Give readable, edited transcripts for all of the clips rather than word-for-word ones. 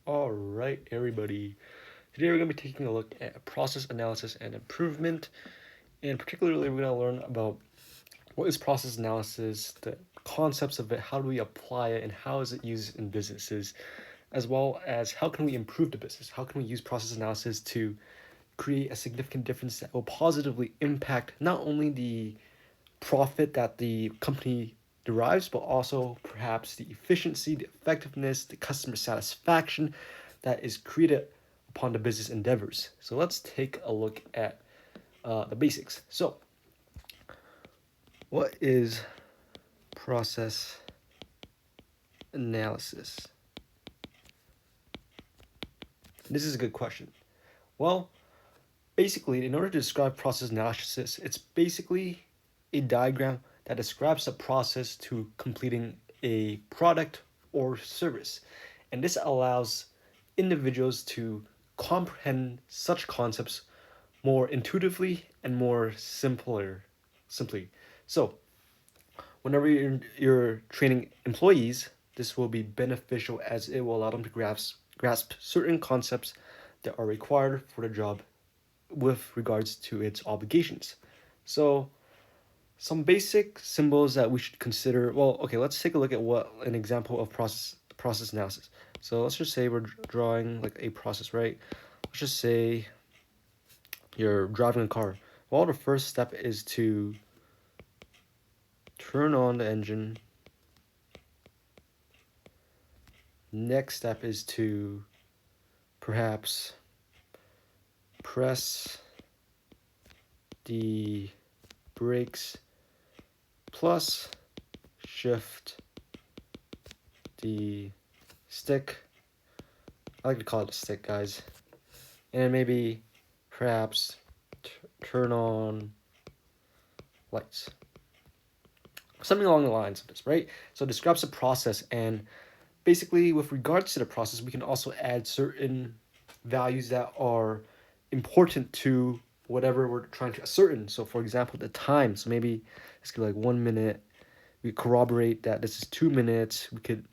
All right, everybody. Today we're going to be taking a look at process analysis and improvement, and particularly we're going to learn about what is process analysis, the concepts of it, how do we apply it, and how is it used in businesses, as well as how can we improve the business? How can we use process analysis to create a significant difference that will positively impact not only the profit that the company derives, but also perhaps the efficiency, the effectiveness, the customer satisfaction that is created upon the business endeavors. So let's take a look at the basics. So, what is process analysis? This is a good question. Well, basically, in order to describe process analysis, it's basically a diagram that describes the process to completing a product or service. And this allows individuals to comprehend such concepts more intuitively and more simply. So, whenever you're training employees, this will be beneficial as it will allow them to grasp certain concepts that are required for the job with regards to its obligations. So, some basic symbols that we should consider. Well, okay, let's take a look at what an example of process analysis. So let's just say we're drawing like a process, right? Let's just say you're driving a car. Well, the first step is to turn on the engine. Next step is to perhaps press the brakes plus shift the stick. I like to call it a stick, guys. And maybe perhaps turn on lights. Something along the lines of this, right? So it describes the process, and basically, with regards to the process, we can also add certain values that are important to whatever we're trying to ascertain. So, for example, the time. So maybe this could be like 1 minute. We corroborate that this is 2 minutes. We could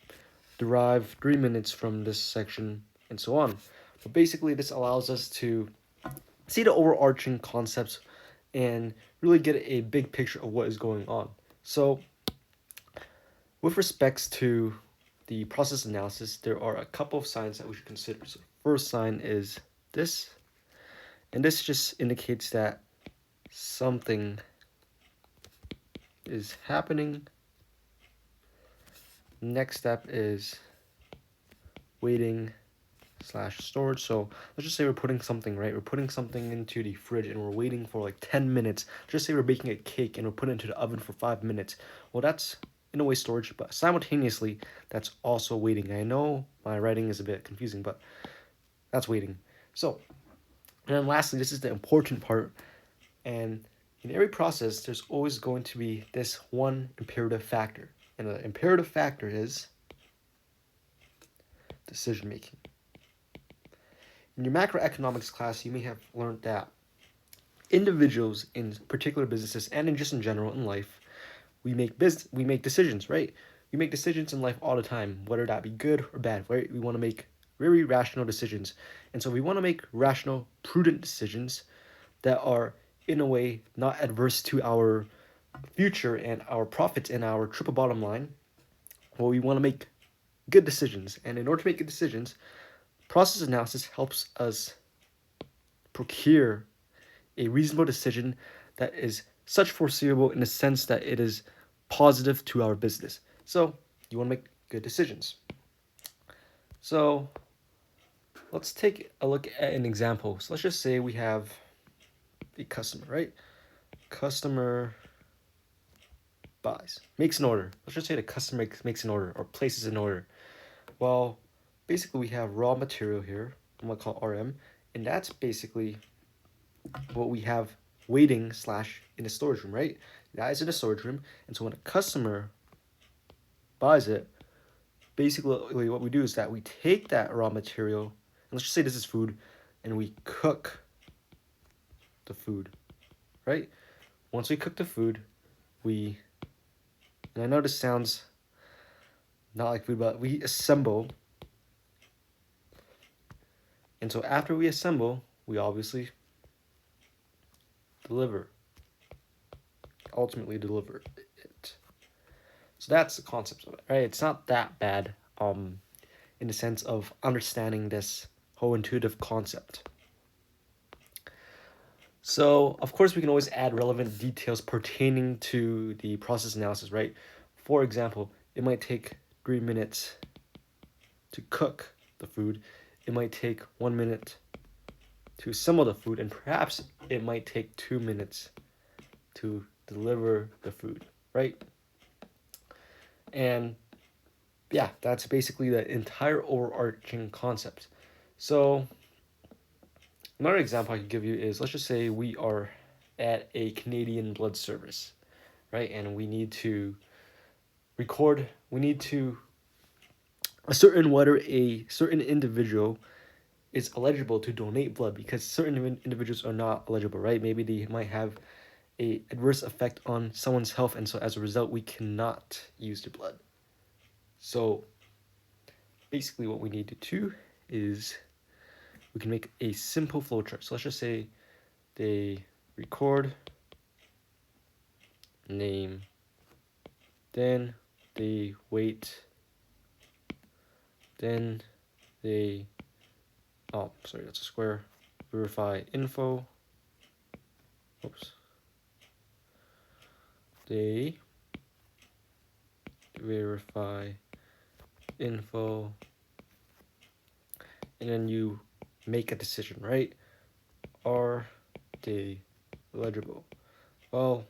derive 3 minutes from this section, and so on. But basically, this allows us to see the overarching concepts and really get a big picture of what is going on. So, with respects to the process analysis, there are a couple of signs that we should consider. So, first sign is this, and this just indicates that something is happening. Next step is waiting slash storage. So let's just say we're putting something, right? We're putting something into the fridge and we're waiting for like 10 minutes. Just say we're baking a cake and we're putting it into the oven for 5 minutes. Well, that's in a way storage, but simultaneously, that's also waiting. I know my writing is a bit confusing, but that's waiting. So, and then lastly, this is the important part. And in every process, there's always going to be this one imperative factor. And the imperative factor is decision making. In your macroeconomics class, you may have learned that individuals in particular businesses and in general in life, we make decisions, right? We make decisions in life all the time, whether that be good or bad, right? We want to make very rational decisions. And so we want to make rational, prudent decisions that are in a way not adverse to our future and our profits and our triple bottom line. Well, we want to make good decisions. And in order to make good decisions, process analysis helps us procure a reasonable decision that is such foreseeable in the sense that it is positive to our business. So you want to make good decisions. So let's take a look at an example. So let's just say we have a customer, right? Customer buys, makes an order. Let's just say the customer makes an order or places an order. Well, basically we have raw material here. I'm gonna call RM, and that's basically what we have waiting slash in the storage room, right? That is in the storage room, and so when a customer buys it, basically what we do is that we take that raw material, and let's just say this is food, and we cook the food, right? Once we cook the food, we, and I know this sounds not like food, but we assemble And so after we assemble, we obviously ultimately deliver it. So that's the concept of it, right? It's not that bad in the sense of understanding this whole intuitive concept. So, of course, we can always add relevant details pertaining to the process analysis, right? For example, it might take 3 minutes to cook the food. It might take 1 minute to assemble the food, and perhaps it might take 2 minutes to deliver the food, right? And yeah, that's basically the entire overarching concept. So another example I could give you is, let's just say we are at a Canadian Blood Service, right? And we need to ascertain whether a certain individual is eligible to donate blood, because certain individuals are not eligible, right? Maybe they might have a adverse effect on someone's health, and so as a result, we cannot use their blood. So basically what we need to do is we can make a simple flowchart. So let's just say they record name, then they wait, then they, oh, sorry, that's a square, verify info, oops, they verify info, and then you make a decision, right? Are they eligible? Well,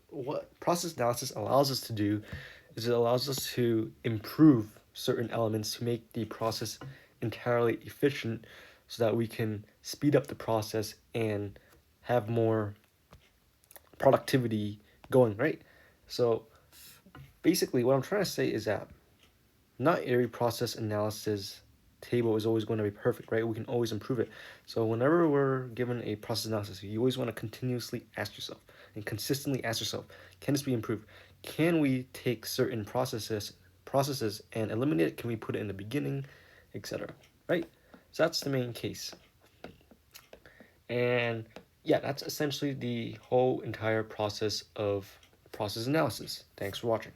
what process analysis allows us to do is it allows us to improve certain elements to make the process entirely efficient, so that we can speed up the process and have more productivity going, right? So basically what I'm trying to say is that not every process analysis table is always going to be perfect, right? We can always improve it. So whenever we're given a process analysis, you always want to continuously ask yourself and consistently ask yourself, can this be improved? Can we take certain processes and eliminate it? Can we put it in the beginning, etc., right? So that's the main case. And yeah, that's essentially the whole entire process of process analysis. Thanks for watching.